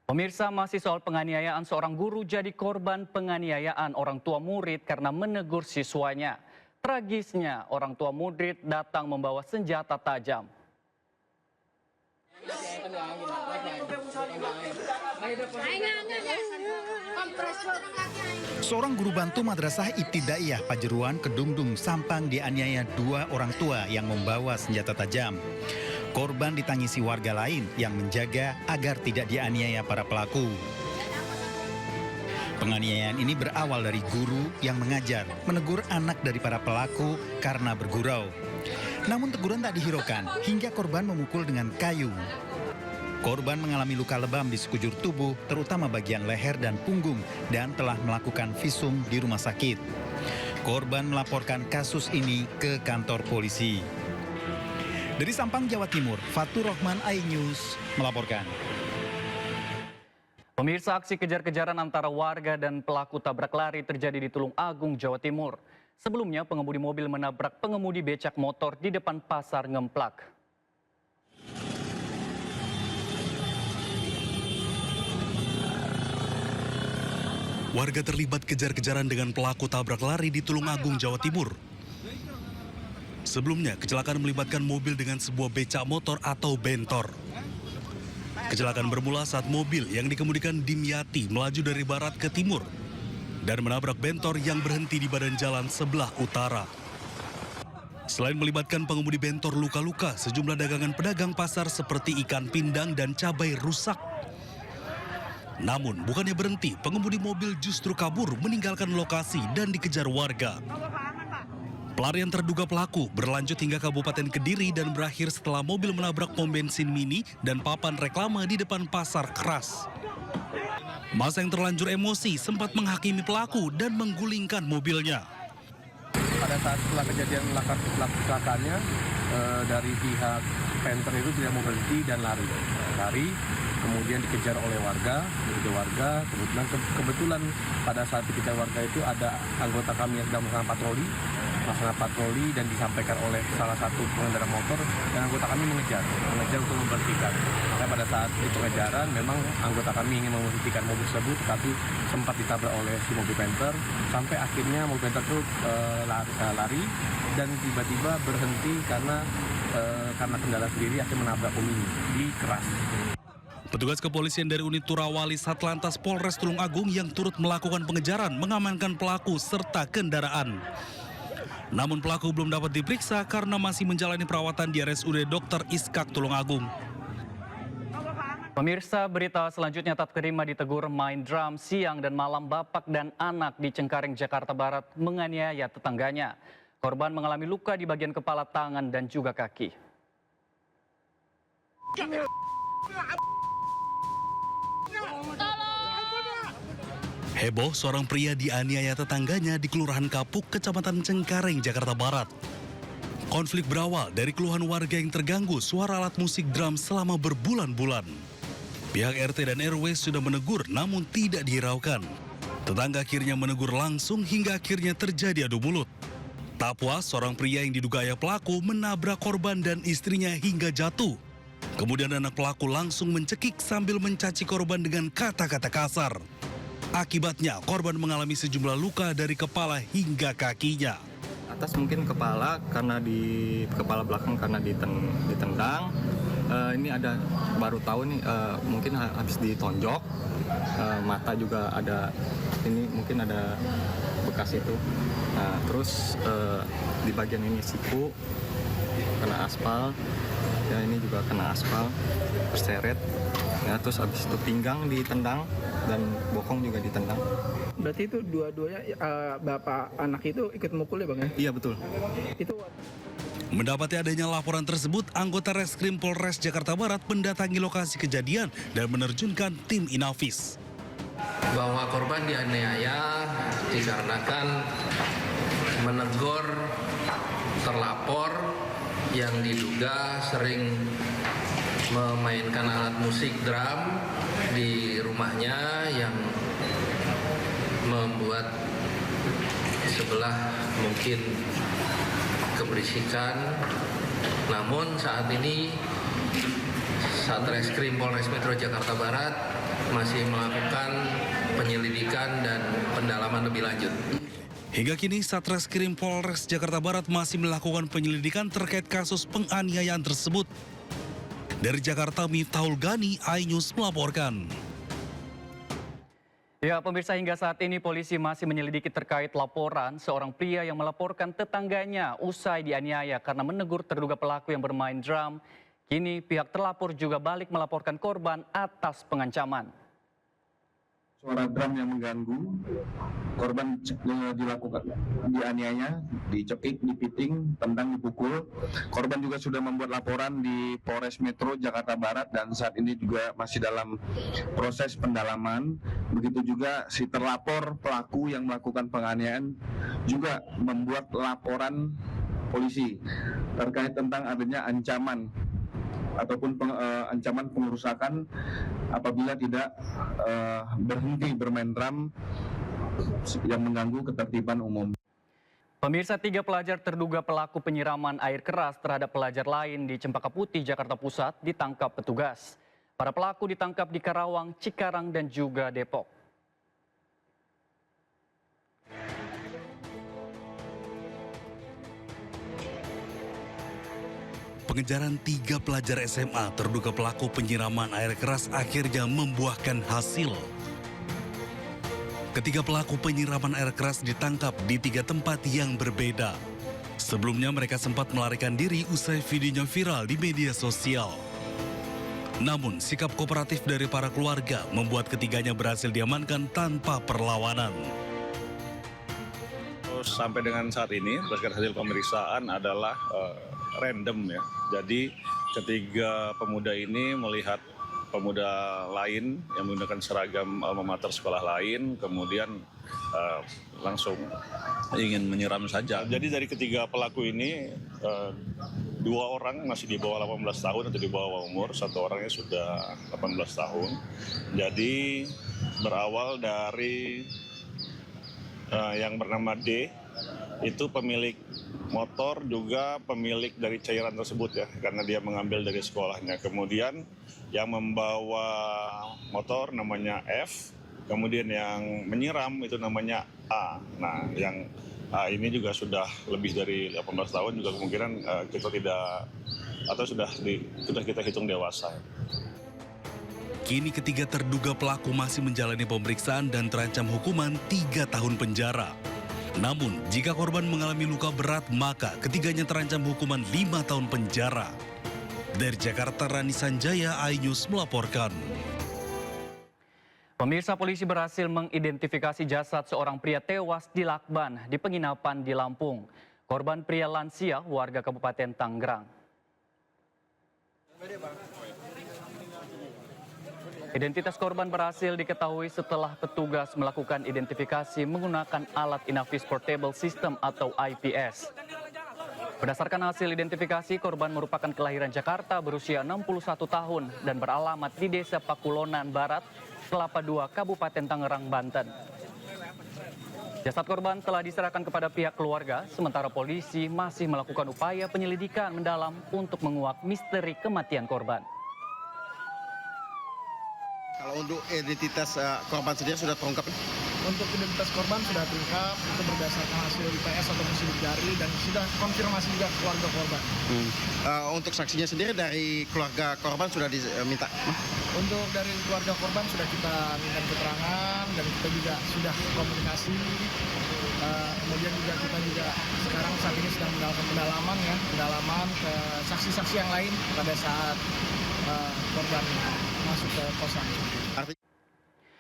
Pemirsa, masih soal penganiayaan, seorang guru jadi korban penganiayaan orang tua murid karena menegur siswanya. Tragisnya, orang tua murid datang membawa senjata tajam. Seorang guru bantu Madrasah Ibtidaiyah Pajruan Kedungdung Sampang dianiaya dua orang tua yang membawa senjata tajam. Korban ditangisi warga lain yang menjaga agar tidak dianiaya para pelaku. Penganiayaan ini berawal dari guru yang mengajar, menegur anak dari para pelaku karena bergurau. Namun teguran tak dihiraukan hingga korban memukul dengan kayu. Korban mengalami luka lebam di sekujur tubuh, terutama bagian leher dan punggung, dan telah melakukan visum di rumah sakit. Korban melaporkan kasus ini ke kantor polisi. Dari Sampang, Jawa Timur, Fatur Rahman, iNews melaporkan. Pemirsa, aksi kejar-kejaran antara warga dan pelaku tabrak lari terjadi di Tulung Agung, Jawa Timur. Sebelumnya, pengemudi mobil menabrak pengemudi becak motor di depan Pasar Ngemplak. Warga terlibat kejar-kejaran dengan pelaku tabrak lari di Tulung Agung, Jawa Timur. Sebelumnya, kecelakaan melibatkan mobil dengan sebuah becak motor atau bentor. Kecelakaan bermula saat mobil yang dikemudikan Dimyati melaju dari barat ke timur dan menabrak bentor yang berhenti di badan jalan sebelah utara. Selain melibatkan pengemudi bentor luka-luka, sejumlah dagangan pedagang pasar seperti ikan pindang dan cabai rusak. Namun, bukannya berhenti, pengemudi mobil justru kabur meninggalkan lokasi dan dikejar warga. Pelarian terduga pelaku berlanjut hingga Kabupaten Kediri dan berakhir setelah mobil menabrak pom bensin mini dan papan reklame di depan pasar keras. Masa yang terlanjur emosi sempat menghakimi pelaku dan menggulingkan mobilnya. Pada saat setelah kejadian kecelakaannya, dari pihak penter itu tidak mau berhenti dan lari, kemudian dikejar oleh warga. Kebetulan pada saat dikejar warga itu ada anggota kami yang sedang melaksanakan patroli dan disampaikan oleh salah satu pengendara motor, dan anggota kami mengejar untuk memberhentikan. Makanya pada saat itu pengejaran memang anggota kami ingin memberhentikan mobil tersebut, tapi sempat ditabrak oleh si mobil penter sampai akhirnya mobil penter itu lari dan tiba-tiba berhenti karena kendala sendiri akhirnya menabrak pom ini di keras. Petugas kepolisian dari unit Turawali Satlantas Polres Tulung Agung yang turut melakukan pengejaran mengamankan pelaku serta kendaraan. Namun pelaku belum dapat diperiksa karena masih menjalani perawatan di RSUD Dr. Iskak Tulung Agung. Pemirsa, berita selanjutnya, tak terima ditegur main drum siang dan malam bapak dan anak di Cengkareng, Jakarta Barat menganiaya tetangganya. Korban mengalami luka di bagian kepala, tangan, dan juga kaki. Heboh, seorang pria dianiaya tetangganya di Kelurahan Kapuk, Kecamatan Cengkareng, Jakarta Barat. Konflik berawal dari keluhan warga yang terganggu suara alat musik drum selama berbulan-bulan. Pihak RT dan RW sudah menegur namun tidak dihiraukan. Tetangga akhirnya menegur langsung hingga akhirnya terjadi adu mulut. Tak puas, seorang pria yang diduga ayah pelaku menabrak korban dan istrinya hingga jatuh. Kemudian anak pelaku langsung mencekik sambil mencaci korban dengan kata-kata kasar. Akibatnya, korban mengalami sejumlah luka dari kepala hingga kakinya. Atas mungkin kepala, karena di kepala belakang karena ditendang. Ini ada baru tahu nih, mungkin habis ditonjok. Mata juga ada, ini mungkin ada bekas itu. Nah, terus di bagian ini siku kena aspal. Ya, ini juga kena aspal, terseret. Ya, terus habis itu pinggang ditendang dan bokong juga ditendang. Berarti itu dua-duanya bapak anak itu ikut mukul ya, Bang ya? Iya, betul. Itu Mendapati adanya laporan tersebut, anggota Reskrim Polres Jakarta Barat mendatangi lokasi kejadian dan menerjunkan tim Inavis. Bahwa korban dianiaya dikarenakan menegur terlapor yang diduga sering memainkan alat musik drum di rumahnya yang membuat sebelah mungkin keberisikan. Namun saat ini Satreskrim Polres Metro Jakarta Barat masih melakukan penyelidikan dan pendalaman lebih lanjut. Hingga kini, Satreskrim Polres Jakarta Barat masih melakukan penyelidikan terkait kasus penganiayaan tersebut. Dari Jakarta, Miftahul Gani, iNews melaporkan. Ya, pemirsa, hingga saat ini polisi masih menyelidiki terkait laporan seorang pria yang melaporkan tetangganya usai dianiaya karena menegur terduga pelaku yang bermain drum. Kini pihak terlapor juga balik melaporkan korban atas pengancaman. Suara drum yang mengganggu, korban dilakukan dianiaya, dicekik, dipiting, tendang, dipukul. Korban juga sudah membuat laporan di Polres Metro Jakarta Barat dan saat ini juga masih dalam proses pendalaman. Begitu juga si terlapor pelaku yang melakukan penganiayaan juga membuat laporan polisi terkait tentang adanya ancaman ataupun ancaman pengerusakan apabila tidak berhenti bermain drum yang mengganggu ketertiban umum. Pemirsa, 3 pelajar terduga pelaku penyiraman air keras terhadap pelajar lain di Cempaka Putih, Jakarta Pusat ditangkap petugas. Para pelaku ditangkap di Karawang, Cikarang, dan juga Depok. Pengejaran 3 pelajar SMA terduga pelaku penyiraman air keras akhirnya membuahkan hasil. Ketiga pelaku penyiraman air keras ditangkap di 3 tempat yang berbeda. Sebelumnya mereka sempat melarikan diri usai videonya viral di media sosial. Namun sikap kooperatif dari para keluarga membuat ketiganya berhasil diamankan tanpa perlawanan. Sampai dengan saat ini berdasarkan hasil pemeriksaan adalah random ya. Jadi ketiga pemuda ini melihat pemuda lain yang menggunakan seragam alma mater sekolah lain, kemudian langsung ingin menyiram saja. Jadi dari ketiga pelaku ini 2 orang masih di bawah 18 tahun atau di bawah umur, 1 orangnya sudah 18 tahun. Jadi berawal dari yang bernama D, itu pemilik motor juga pemilik dari cairan tersebut ya, karena dia mengambil dari sekolahnya. Kemudian yang membawa motor namanya F, kemudian yang menyiram itu namanya A. Nah, yang A ini juga sudah lebih dari 18 tahun, juga kemungkinan kita tidak, atau sudah kita hitung dewasa. Kini ketiga terduga pelaku masih menjalani pemeriksaan dan terancam hukuman 3 tahun penjara. Namun, jika korban mengalami luka berat, maka ketiganya terancam hukuman 5 tahun penjara. Dari Jakarta, Rani Sanjaya, iNews melaporkan. Pemirsa, polisi berhasil mengidentifikasi jasad seorang pria tewas di Lakban di penginapan di Lampung. Korban pria lansia warga Kabupaten Tangerang. Identitas korban berhasil diketahui setelah petugas melakukan identifikasi menggunakan alat Inavis Portable System atau IPS. Berdasarkan hasil identifikasi, korban merupakan kelahiran Jakarta berusia 61 tahun dan beralamat di Desa Pakulonan Barat, Kelapa II, Kabupaten Tangerang, Banten. Jasad korban telah diserahkan kepada pihak keluarga, sementara polisi masih melakukan upaya penyelidikan mendalam untuk menguak misteri kematian korban. Kalau untuk identitas korban sendiri sudah terungkap? Untuk identitas korban sudah terungkap, itu berdasarkan hasil IPS atau sidik jari dan sudah konfirmasi juga ke keluarga korban. Untuk saksinya sendiri dari keluarga korban sudah diminta? Untuk dari keluarga korban sudah kita minta keterangan dan kita juga sudah komunikasi. Kemudian juga kita juga sekarang saat ini sedang melakukan pendalaman ke saksi-saksi yang lain pada saat korban masuk ke kosan.